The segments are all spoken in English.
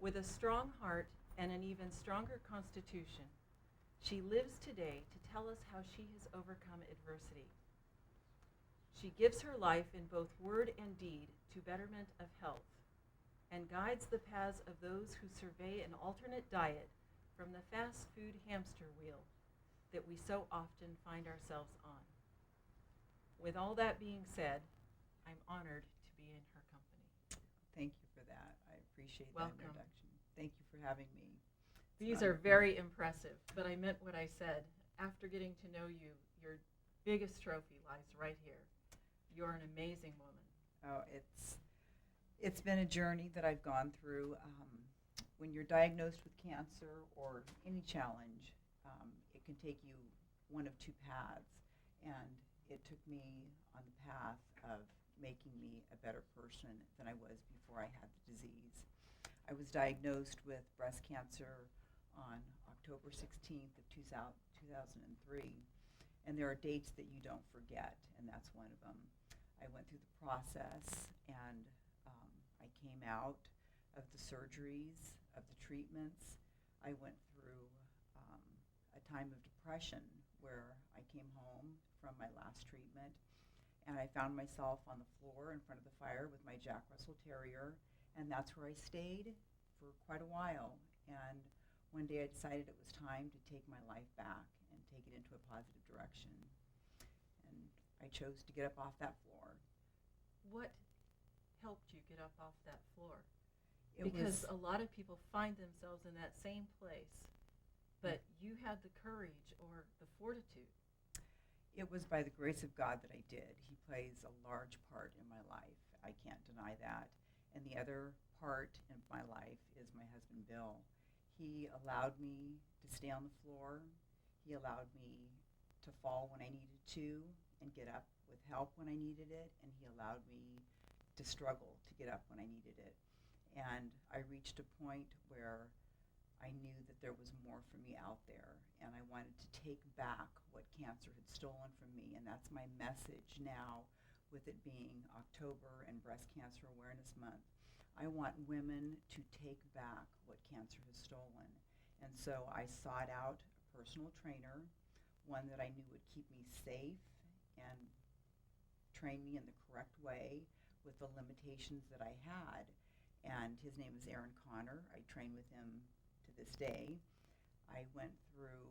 With a strong heart and an even stronger constitution, she lives today to tell us how she has overcome adversity. She gives her life in both word and deed to betterment of health and guides the paths of those who survey an alternate diet from the fast food hamster wheel that we so often find ourselves on. With all that being said, I'm honored to be in her company. Thank you for that. I appreciate Welcome. that introduction. Thank you for having me. These are very impressive, but I meant what I said. After getting to know you, your biggest trophy lies right here. You're an amazing woman. Oh, it's been a journey that I've gone through. When you're diagnosed with cancer or any challenge, it can take you one of two paths, and it took me on the path of making me a better person than I was before I had the disease. I was diagnosed with breast cancer on October 16th of 2003, and there are dates that you don't forget, and that's one of them. I went through the process, and I came out of the surgeries, of the treatments. I went through a time of depression where I came home from my last treatment, and I found myself on the floor in front of the fire with my Jack Russell Terrier, and that's where I stayed for quite a while. And one day I decided it was time to take my life back and take it into a positive direction. And I chose to get up off that floor. What helped you get up off that floor? It Because was, a lot of people find themselves in that same place, but you had the courage or the fortitude. it was by the grace of God that I did. He plays a large part in my life. I can't deny that. And the other part in my life is my husband, Bill. He allowed me to stay on the floor. He allowed me to fall when I needed to and get up with help when I needed it. And he allowed me to struggle to get up when I needed it. And I reached a point where I knew that there was more for me out there, and I wanted to take back what cancer had stolen from me, and that's my message now with it being October and Breast Cancer Awareness Month. I want women to take back what cancer has stolen. And so I sought out a personal trainer, one that I knew would keep me safe and train me in the correct way with the limitations that I had. And his name is Aaron Connor. I train with him to this day. I went through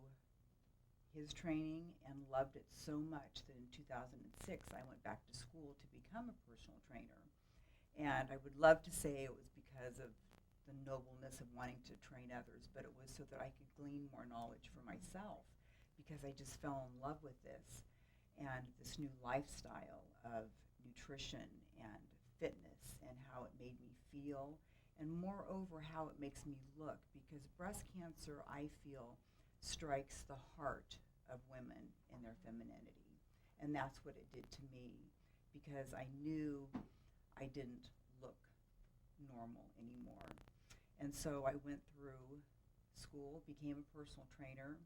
his training and loved it so much that in 2006 I went back to school to become a personal trainer. And I would love to say it was because of the nobleness of wanting to train others, but it was so that I could glean more knowledge for myself, because I just fell in love with this and this new lifestyle of nutrition and fitness and how it made me feel, and moreover how it makes me look, because breast cancer, I feel, strikes the heart of women in their femininity, and that's what it did to me, because I knew I didn't look normal anymore. And so I went through school, became a personal trainer,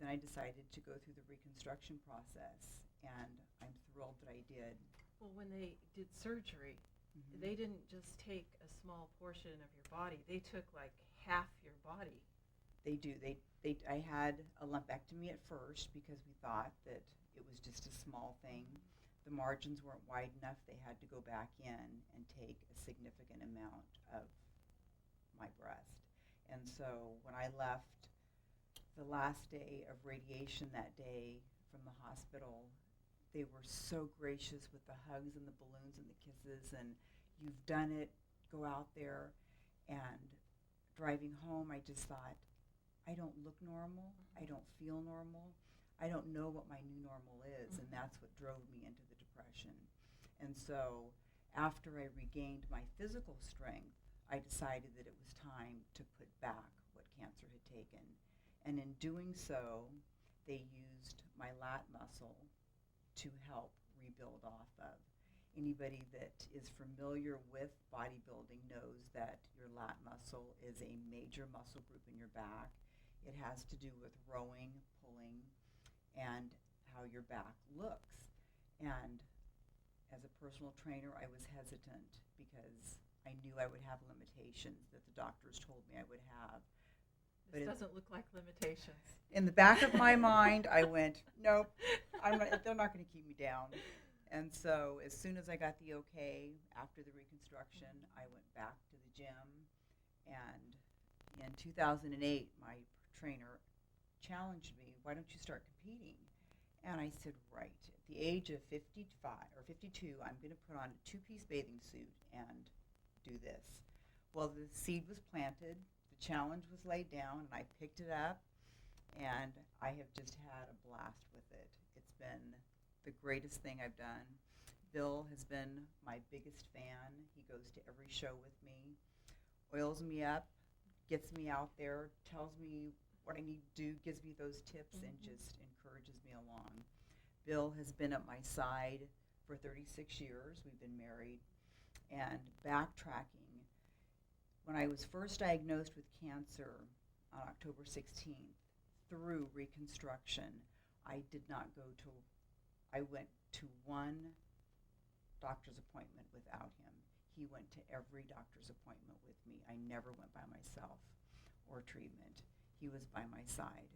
then I decided to go through the reconstruction process, and I'm thrilled that I did. Well, when they did surgery, they didn't just take a small portion of your body. They took like half your body. They do. I had a lumpectomy at first because we thought that it was just a small thing. The margins weren't wide enough. They had to go back in and take a significant amount of my breast. And so when I left the last day of radiation that day from the hospital, they were so gracious with the hugs and the balloons and the kisses, and you've done it, go out there. And driving home, I just thought, I don't look normal, I don't feel normal, I don't know what my new normal is, and that's what drove me into the depression. And so after I regained my physical strength, I decided that it was time to put back what cancer had taken. And in doing so, they used my lat muscle to help rebuild off of. Anybody that is familiar with bodybuilding knows that your lat muscle is a major muscle group in your back. It has to do with rowing, pulling, and how your back looks. And as a personal trainer, I was hesitant because I knew I would have limitations that the doctors told me I would have. This doesn't look like limitations. In the back of my mind, I went, nope, they're not going to keep me down. And so as soon as I got the okay after the reconstruction, I went back to the gym. And in 2008, my trainer challenged me, why don't you start competing? And I said, right, at the age of 55 or 52, I'm going to put on a two-piece bathing suit and do this. Well, the seed was planted, the challenge was laid down, and I picked it up, and I have just had a blast with it. It's been the greatest thing I've done. Bill has been my biggest fan. He goes to every show with me, oils me up, gets me out there, tells me what I need to do, gives me those tips, and just encourages me along. Bill has been at my side for 36 years. We've been married. And backtracking, when I was first diagnosed with cancer on October 16th, through reconstruction, I went to one doctor's appointment without him. He went to every doctor's appointment with me. I never went by myself or treatment. He was by my side.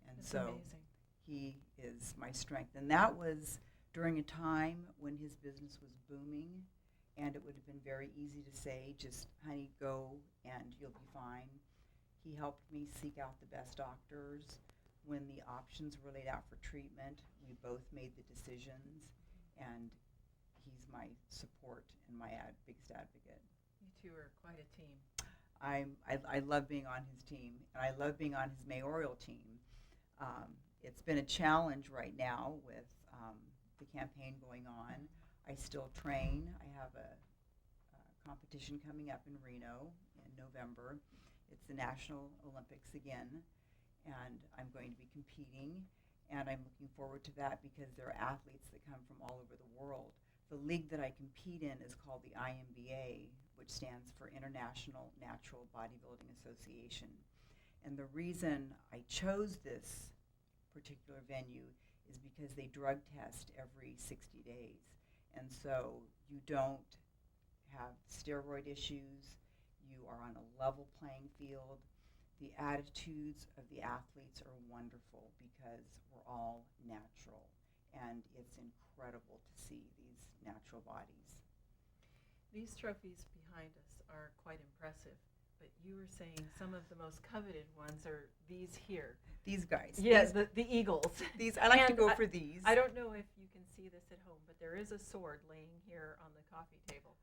And That's so amazing. he is my strength. And that was during a time when his business was booming, and it would have been very easy to say, just, honey, go and you'll be fine. He helped me seek out the best doctors. When the options were laid out for treatment, we both made the decisions, and he's my support and my biggest advocate. You two are quite a team. I love being on his team, and I love being on his mayoral team. It's been a challenge right now with the campaign going on. I still train. I have a competition coming up in Reno in November. It's the National Olympics again, and I'm going to be competing, and I'm looking forward to that because there are athletes that come from all over the world. The league that I compete in is called the INBA, which stands for International Natural Bodybuilding Association. And the reason I chose this particular venue is because they drug test every 60 days. And so you don't have steroid issues. You are on a level playing field. The attitudes of the athletes are wonderful because we're all natural. And it's incredible to see these natural bodies. These trophies behind us are quite impressive, but you were saying some of the most coveted ones are these here. These guys. Yes, the Eagles. These I like to And go for these. I don't know if you can see this at home, but there is a sword laying here on the coffee table.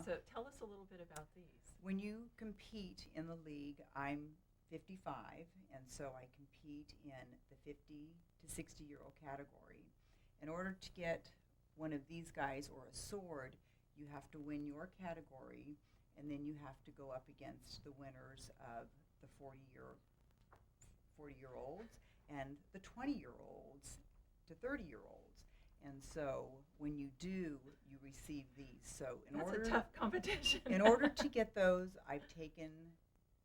So tell us a little bit about these. When you compete in the league, I'm 55, and so I compete in the 50 to 60-year-old category. In order to get one of these guys or a sword, you have to win your category, and then you have to go up against the winners of the 40-year-olds and the 20-year-olds to 30-year-olds. And so when you do, you receive these. So That's a tough competition. in order to get those, I've taken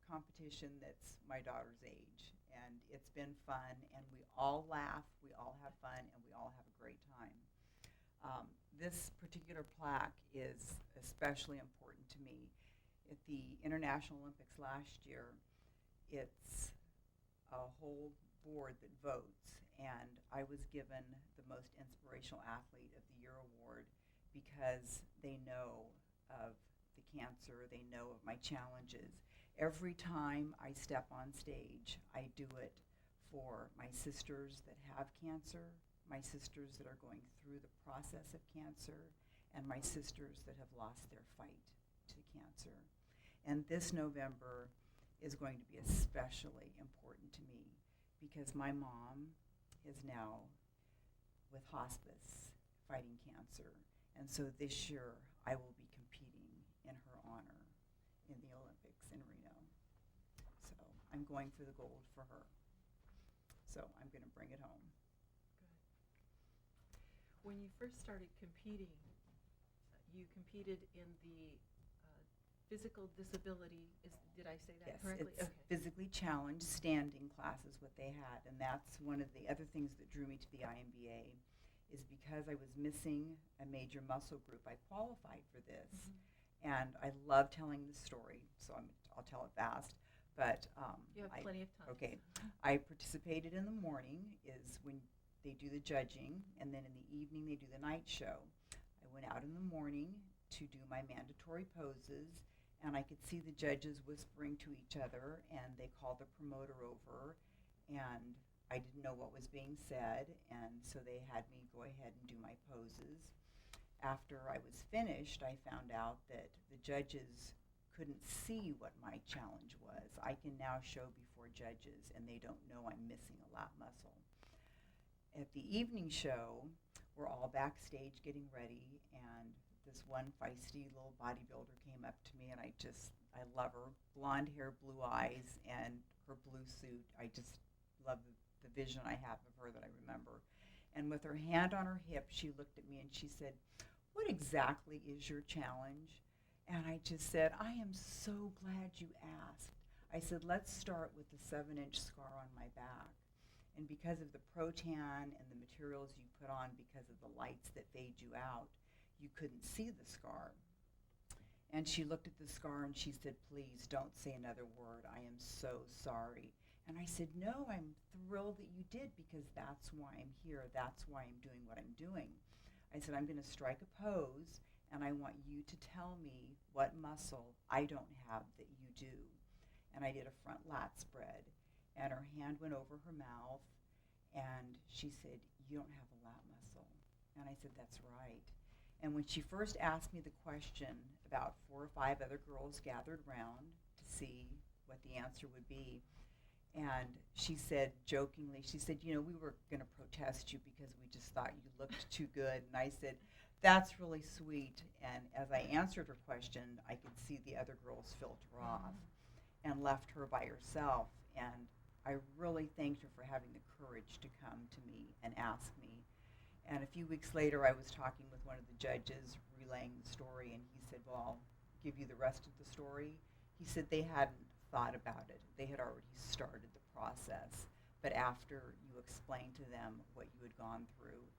competition that's my daughter's age. And it's been fun, and we all laugh, we all have fun, and we all have a great time. This particular plaque is especially important to me. At the International Olympics last year, it's a whole board that votes, and I was given the Most Inspirational Athlete of the Year award because they know of the cancer, they know of my challenges. Every time I step on stage, I do it for my sisters that have cancer, my sisters that are going through the process of cancer, and my sisters that have lost their fight to cancer. And this November is going to be especially important to me because my mom is now with hospice fighting cancer. And so this year I will be competing in her honor in the Olympics in Reno. So I'm going for the gold for her. So I'm going to bring it home. When you first started competing, you competed in the physical disability, did I say that correctly? Yes, it's physically challenged standing class is what they had, and that's one of the other things that drew me to the INBA is because I was missing a major muscle group. I qualified for this, And I love telling the story, so I'll tell it fast. But You have plenty of time. Okay, I participated in the morning is when they do the judging, and then in the evening they do the night show. I went out in the morning to do my mandatory poses, and I could see the judges whispering to each other, and they called the promoter over, and I didn't know what was being said, and so they had me go ahead and do my poses. After I was finished, I found out that the judges couldn't see what my challenge was. I can now show before judges, and they don't know I'm missing a lat muscle. At the evening show, we're all backstage getting ready, and this one feisty little bodybuilder came up to me, and I love her. Blonde hair, blue eyes, and her blue suit. I just love the vision I have of her that I remember. And with her hand on her hip, she looked at me and she said, "What exactly is your challenge?" And I just said, "I am so glad you asked." I said, "Let's start with the 7-inch scar on my back. And because of the protan and the materials you put on, because of the lights that fade you out, you couldn't see the scar." And she looked at the scar and she said, "Please don't say another word. I am so sorry." And I said, "No, I'm thrilled that you did, because that's why I'm here. That's why I'm doing what I'm doing." I said, "I'm going to strike a pose, and I want you to tell me what muscle I don't have that you do." And I did a front lat spread, and her hand went over her mouth, and she said, "You don't have a lat muscle." And I said, "That's right." And when she first asked me the question, about 4 or 5 other girls gathered round to see what the answer would be. And she said, jokingly, she said, "We were going to protest you because we just thought you looked too good." And I said, "That's really sweet." And as I answered her question, I could see the other girls filter off and left her by herself. And I really thanked her for having the courage to come to me and ask me. And a few weeks later, I was talking with one of the judges, relaying the story, and he said, "Well, I'll give you the rest of the story." He said they hadn't thought about it. They had already started the process. But after you explained to them what you had gone through,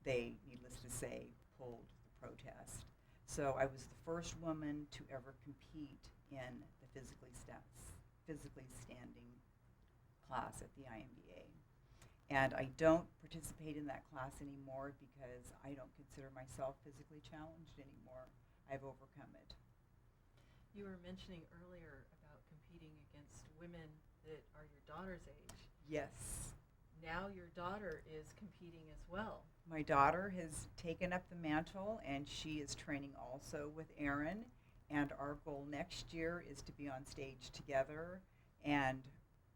they, needless to say, pulled the protest. So I was the first woman to ever compete in the physically standing class at the IMBA. And I don't participate in that class anymore because I don't consider myself physically challenged anymore. I've overcome it. You were mentioning earlier about competing against women that are your daughter's age. Yes. Now your daughter is competing as well. My daughter has taken up the mantle, and she is training also with Aaron. And our goal next year is to be on stage together. And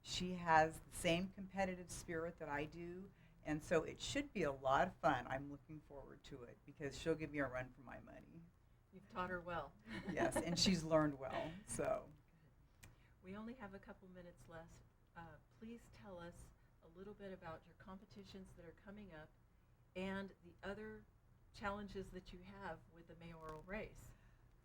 she has the same competitive spirit that I do. And so it should be a lot of fun. I'm looking forward to it because she'll give me a run for my money. You've taught her well. Yes, and she's learned well. So we only have a couple minutes left. Please tell us a little bit about your competitions that are coming up and the other challenges that you have with the mayoral race.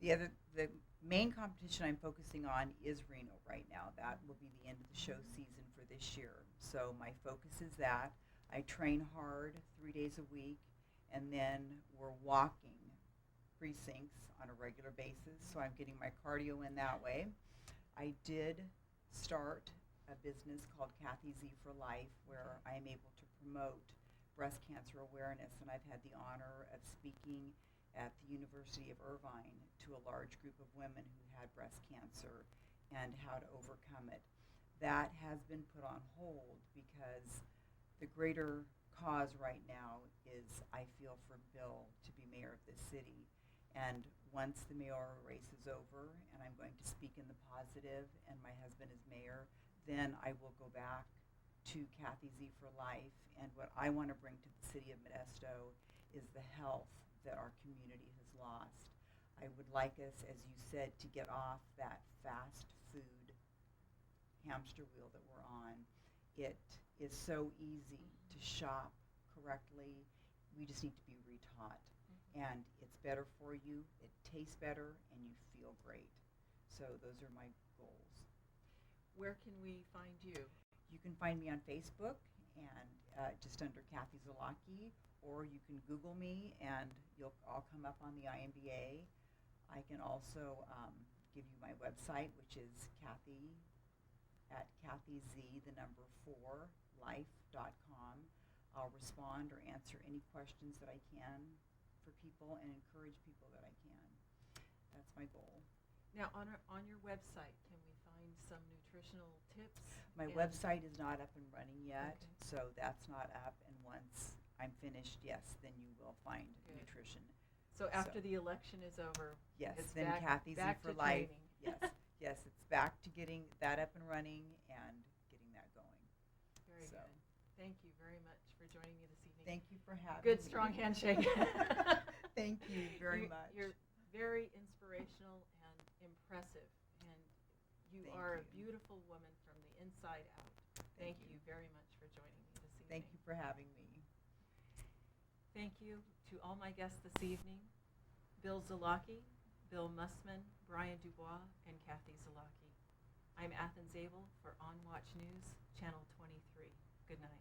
The main competition I'm focusing on is Reno right now. That will be the end of the show season for this year. So my focus is that. I train hard 3 days a week, and then we're walking precincts on a regular basis, so I'm getting my cardio in that way. I did start a business called Cathy Z for Life, where I am able to promote breast cancer awareness, and I've had the honor of speaking at the University of Irvine to a large group of women who had breast cancer and how to overcome it. That has been put on hold because the greater cause right now is, I feel, for Bill to be mayor of this city. And once the mayoral race is over and I'm going to speak in the positive and my husband is mayor, then I will go back to Cathy Z for Life. And what I want to bring to the city of Modesto is the health that our community has lost. I would like us, as you said, to get off that fast food hamster wheel that we're on. It is so easy to shop correctly. We just need to be retaught. And it's better for you, it tastes better, and you feel great. So those are my goals. Where can we find you? You can find me on Facebook and just under Cathy Zoslocki, or you can Google me and you'll all come up on the IMBA. I can also give you my website, which is Cathy at CathyZ4life.com. I'll respond or answer any questions that I can for people and encourage people that I can. That's my goal. Now, on your website, can we find some nutritional tips? My website is not up and running yet, Okay. so that's not up. And once I'm finished, yes, then you will find Good. nutrition. So after the election is over, Yes, it's then back, Cathy Z back for to Life. training. Yes, it's back to getting that up and running and getting that going. Very So. good. Thank you very much for joining me this evening. Thank you for having Good, me. strong handshake. Thank you very much. You're very inspirational and impressive, and you Thank are a you. beautiful woman from the inside out. Thank you very much for joining me this evening. Thank you for having me. Thank you to all my guests this evening, Bill Zoslocki, Bill Mussman, Brian Dubois, and Cathy Zoslocki. I'm Athens Abell for On Watch News, Channel 23. Good night.